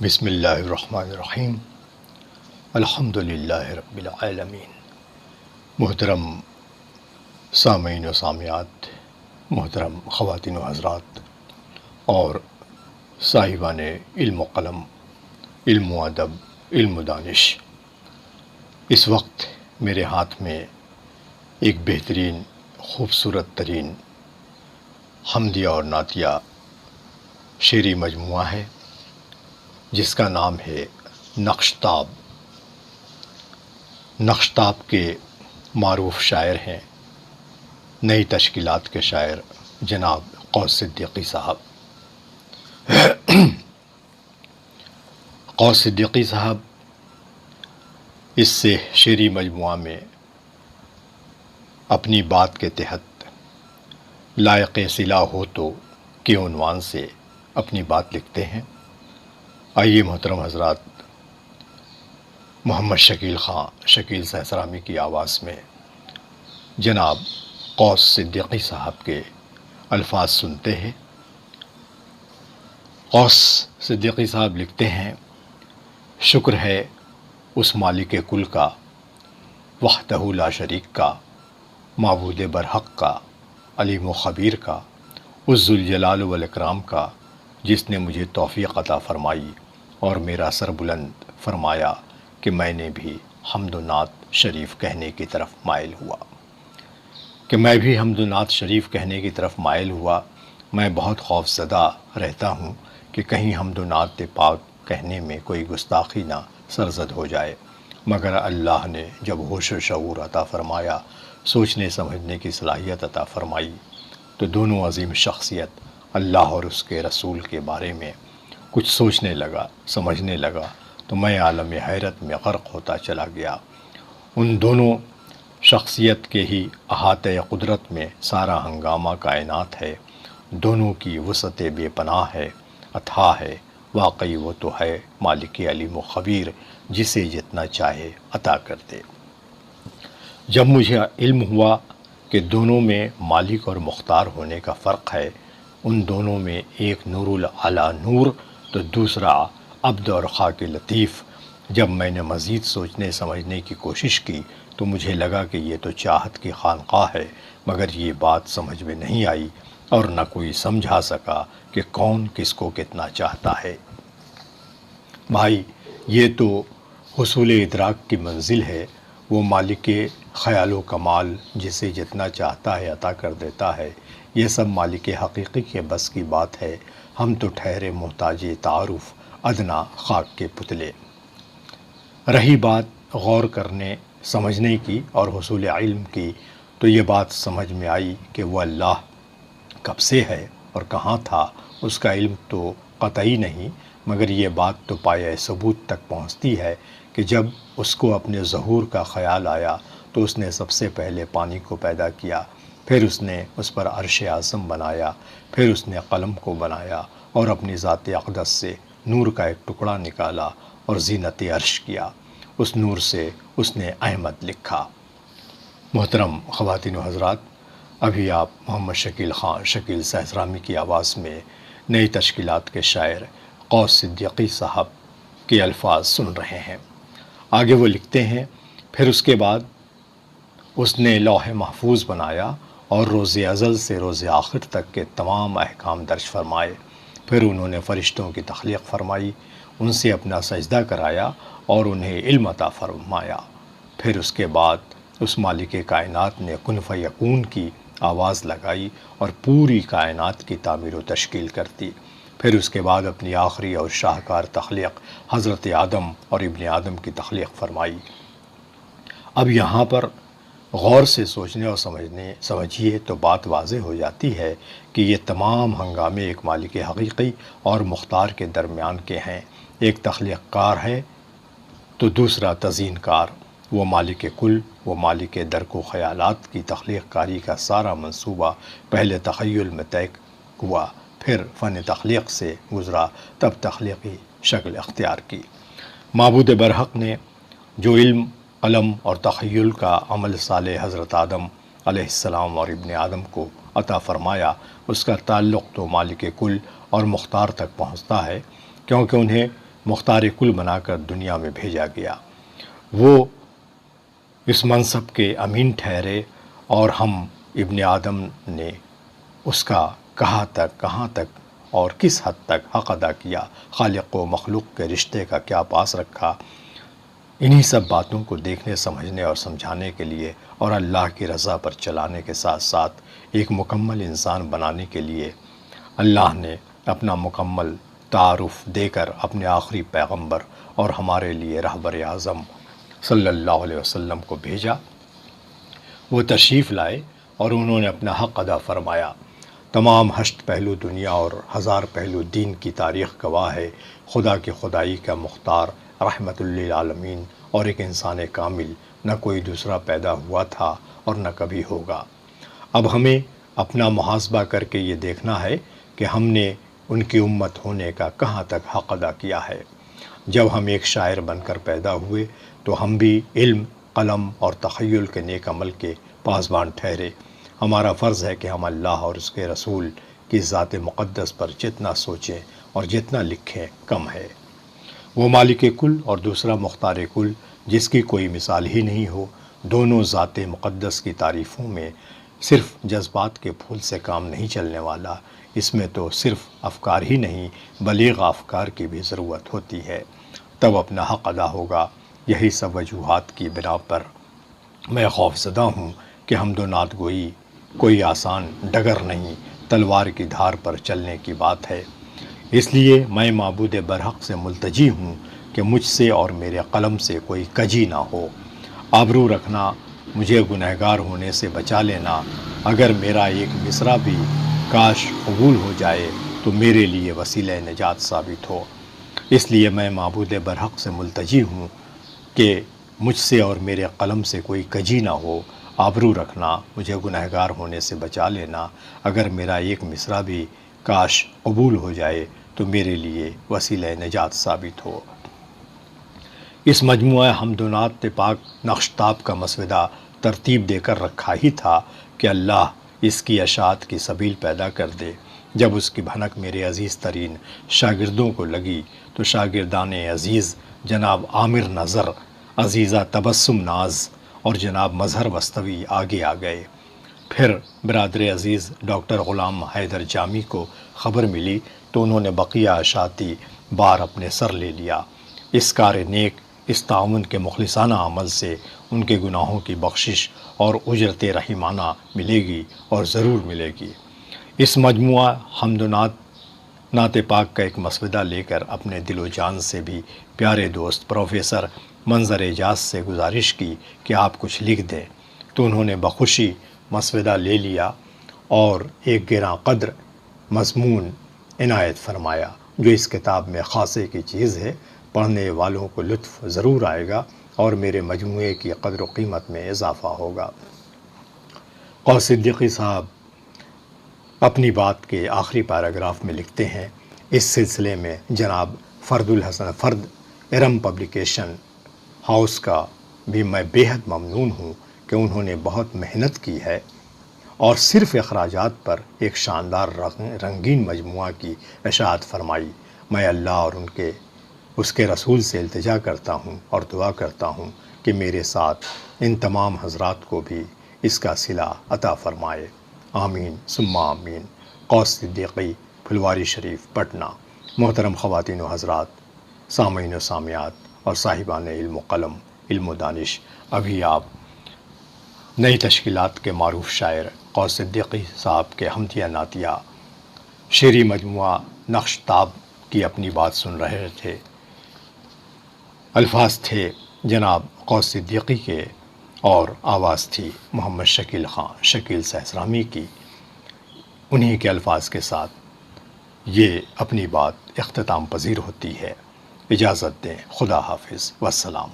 بسم اللہ الرحمن الرحیم۔ الحمد للہ رب العالمین۔ محترم سامعین و سامعات، محترم خواتین و حضرات اور صاحبان علم و قلم، علم و ادب، علم و دانش، اس وقت میرے ہاتھ میں ایک بہترین خوبصورت ترین حمدیہ اور نعتیہ شعری مجموعہ ہے جس کا نام ہے نقش تاب۔ نقش تاب کے معروف شاعر ہیں نئی تشکیلات کے شاعر جناب قوس صدیقی صاحب۔ قوس صدیقی صاحب اس سے شعری مجموعہ میں اپنی بات کے تحت لائق صلہ ہو تو کے عنوان سے اپنی بات لکھتے ہیں۔ آئیے محترم حضرات، محمد شکیل خان شکیل سہسرامی کی آواز میں جناب قوس صدیقی صاحب کے الفاظ سنتے ہیں۔ قوس صدیقی صاحب لکھتے ہیں: شکر ہے اس مالک کل کا، وحدہ لا شریک کا، معبود برحق کا، علیم و خبیر کا، اس ذوالجلال والاکرام کا جس نے مجھے توفیق عطا فرمائی اور میرا سر بلند فرمایا کہ میں نے بھی حمد و نعت شریف کہنے کی طرف مائل ہوا۔ کہنے کی طرف مائل ہوا۔ میں بہت خوف زدہ رہتا ہوں کہ کہیں حمد و نعت پاک کہنے میں کوئی گستاخی نہ سرزد ہو جائے، مگر اللہ نے جب ہوش و شعور عطا فرمایا، سوچنے سمجھنے کی صلاحیت عطا فرمائی، تو دونوں عظیم شخصیت اللہ اور اس کے رسول کے بارے میں کچھ سوچنے لگا، سمجھنے لگا، تو میں عالم حیرت میں غرق ہوتا چلا گیا۔ ان دونوں شخصیت کے ہی احاطۂ قدرت میں سارا ہنگامہ کائنات ہے، دونوں کی وسعت بے پناہ ہے، اتھاہ ہے۔ واقعی وہ تو ہے مالک علیم و خبیر، جسے جتنا چاہے عطا کر دے۔ جب مجھے علم ہوا کہ دونوں میں مالک اور مختار ہونے کا فرق ہے، ان دونوں میں ایک نور العلی نور تو دوسرا عبد اور خاک لطیف، جب میں نے مزید سوچنے سمجھنے کی کوشش کی تو مجھے لگا کہ یہ تو چاہت کی خانقاہ ہے، مگر یہ بات سمجھ میں نہیں آئی اور نہ کوئی سمجھا سکا کہ کون کس کو کتنا چاہتا ہے۔ بھائی، یہ تو حصول ادراک کی منزل ہے، وہ مالک خیال و کمال جسے جتنا چاہتا ہے عطا کر دیتا ہے۔ یہ سب مالک حقیقی کے بس کی بات ہے، ہم تو ٹھہرے محتاج تعارف، ادنا خاک کے پتلے۔ رہی بات غور کرنے سمجھنے کی اور حصول علم کی، تو یہ بات سمجھ میں آئی کہ وہ اللہ کب سے ہے اور کہاں تھا، اس کا علم تو قطعی نہیں، مگر یہ بات تو پایہ ثبوت تک پہنچتی ہے کہ جب اس کو اپنے ظہور کا خیال آیا تو اس نے سب سے پہلے پانی کو پیدا کیا، پھر اس نے اس پر عرش اعظم بنایا، پھر اس نے قلم کو بنایا اور اپنی ذات اقدس سے نور کا ایک ٹکڑا نکالا اور زینت عرش کیا۔ اس نور سے اس نے احمد لکھا۔ محترم خواتین و حضرات، ابھی آپ محمد شکیل خان شکیل سہسرامی کی آواز میں نئی تشکیلات کے شاعر قوس صدیقی صاحب کے الفاظ سن رہے ہیں۔ آگے وہ لکھتے ہیں: پھر اس کے بعد اس نے لوح محفوظ بنایا اور روز ازل سے روز آخر تک کے تمام احکام درج فرمائے۔ پھر انہوں نے فرشتوں کی تخلیق فرمائی، ان سے اپنا سجدہ کرایا اور انہیں علم عطا فرمایا۔ پھر اس کے بعد اس مالک کائنات نے کن فیکون کی آواز لگائی اور پوری کائنات کی تعمیر و تشکیل کر دی۔ پھر اس کے بعد اپنی آخری اور شاہکار تخلیق حضرت آدم اور ابن آدم کی تخلیق فرمائی۔ اب یہاں پر غور سے سوچنے اور سمجھیے تو بات واضح ہو جاتی ہے کہ یہ تمام ہنگامے ایک مالک حقیقی اور مختار کے درمیان کے ہیں۔ ایک تخلیق کار ہے تو دوسرا تزئین کار۔ وہ مالک کل، وہ مالک درک و خیالات کی تخلیق کاری کا سارا منصوبہ پہلے تخیل میں طے ہوا، پھر فن تخلیق سے گزرا، تب تخلیقی شکل اختیار کی۔ معبود برحق نے جو علم، قلم اور تخیل کا عمل صالح حضرت آدم علیہ السلام اور ابن آدم کو عطا فرمایا، اس کا تعلق تو مالک کل اور مختار تک پہنچتا ہے، کیونکہ انہیں مختار کل بنا کر دنیا میں بھیجا گیا۔ وہ اس منصب کے امین ٹھہرے اور ہم ابن آدم نے اس کا کہاں تک اور کس حد تک حق ادا کیا، خالق و مخلوق کے رشتے کا کیا پاس رکھا، انہی سب باتوں کو دیکھنے، سمجھنے اور سمجھانے کے لیے اور اللہ کی رضا پر چلانے کے ساتھ ساتھ ایک مکمل انسان بنانے کے لیے اللہ نے اپنا مکمل تعارف دے کر اپنے آخری پیغمبر اور ہمارے لیے رہبر اعظم صلی اللہ علیہ وسلم کو بھیجا۔ وہ تشریف لائے اور انہوں نے اپنا حق ادا فرمایا۔ تمام ہشت پہلو دنیا اور ہزار پہلو دین کی تاریخ گواہ ہے، خدا کی خدائی کا مختار رحمت للعالمین اور ایک انسان کامل نہ کوئی دوسرا پیدا ہوا تھا اور نہ کبھی ہوگا۔ اب ہمیں اپنا محاسبہ کر کے یہ دیکھنا ہے کہ ہم نے ان کی امت ہونے کا کہاں تک حق ادا کیا ہے۔ جب ہم ایک شاعر بن کر پیدا ہوئے تو ہم بھی علم، قلم اور تخیل کے نیک عمل کے پاسبان ٹھہرے۔ ہمارا فرض ہے کہ ہم اللہ اور اس کے رسول کی ذات مقدس پر جتنا سوچیں اور جتنا لکھیں کم ہے۔ وہ مالک کل اور دوسرا مختار کل، جس کی کوئی مثال ہی نہیں ہو، دونوں ذات مقدس کی تعریفوں میں صرف جذبات کے پھول سے کام نہیں چلنے والا، اس میں تو صرف افکار ہی نہیں بلیغ افکار کی بھی ضرورت ہوتی ہے، تب اپنا حق ادا ہوگا۔ یہی سب وجوہات کی بنا پر میں خوف زدہ ہوں کہ حمد و نعت گوئی کوئی آسان ڈگر نہیں، تلوار کی دھار پر چلنے کی بات ہے۔ اس لیے میں معبود برحق سے ملتجی ہوں کہ مجھ سے اور میرے قلم سے کوئی کجی نہ ہو، آبرو رکھنا، مجھے گنہگار ہونے سے بچا لینا، اگر میرا ایک مصرع بھی کاش قبول ہو جائے تو میرے لیے وسیلہ نجات ثابت ہو۔ اس لیے میں معبود برحق سے ملتجی ہوں کہ مجھ سے اور میرے قلم سے کوئی کجی نہ ہو، آبرو رکھنا، مجھے گنہگار ہونے سے بچا لینا، اگر میرا ایک مصرع بھی کاش قبول ہو جائے تو میرے لیے وسیلہ نجات ثابت ہو۔ اس مجموعہ حمد و نعت پاک نقشتاب کا مسودہ ترتیب دے کر رکھا ہی تھا کہ اللہ اس کی اشاعت کی سبیل پیدا کر دے۔ جب اس کی بھنک میرے عزیز ترین شاگردوں کو لگی تو شاگردان عزیز جناب عامر نظر، عزیزہ تبسم ناز اور جناب مظہر وسطوی آگے آ گئے۔ پھر برادر عزیز ڈاکٹر غلام حیدر جامی کو خبر ملی تو انہوں نے بقیہ اشاعتی بار اپنے سر لے لیا۔ اس کار نیک، اس تعاون کے مخلصانہ عمل سے ان کے گناہوں کی بخشش اور اجرت رحیمانہ ملے گی اور ضرور ملے گی۔ اس مجموعہ حمد و نعت پاک کا ایک مسودہ لے کر اپنے دل و جان سے بھی پیارے دوست پروفیسر منظر اعجاز سے گزارش کی کہ آپ کچھ لکھ دیں، تو انہوں نے بخوشی مسودہ لے لیا اور ایک گراں قدر مضمون عنایت فرمایا، جو اس کتاب میں خاصے کی چیز ہے، پڑھنے والوں کو لطف ضرور آئے گا اور میرے مجموعے کی قدر و قیمت میں اضافہ ہوگا۔ قوس صدیقی صاحب اپنی بات کے آخری پیراگراف میں لکھتے ہیں، اس سلسلے میں جناب فرد الحسن فرد ارم پبلیکیشن ہاؤس کا بھی میں بے حد ممنون ہوں کہ انہوں نے بہت محنت کی ہے اور صرف اخراجات پر ایک شاندار رنگین مجموعہ کی اشاعت فرمائی۔ میں اللہ اور اس کے رسول سے التجا کرتا ہوں اور دعا کرتا ہوں کہ میرے ساتھ ان تمام حضرات کو بھی اس کا صلہ عطا فرمائے، آمین ثم آمین۔ قوس صدیقی، پھلواری شریف، پٹنہ۔ محترم خواتین و حضرات، سامعین و سامعات اور صاحبان علم و قلم، علم و دانش، ابھی آپ نئی تشکیلات کے معروف شاعر قوس صدیقی صاحب کے حمدیہ نعتیہ شعری مجموعہ نقشتاب کی اپنی بات سن رہے تھے۔ الفاظ تھے جناب قوس صدیقی کے اور آواز تھی محمد شکیل خان شکیل سہسرامی کی۔ انہی کے الفاظ کے ساتھ یہ اپنی بات اختتام پذیر ہوتی ہے۔ اجازت دیں، خدا حافظ، والسلام۔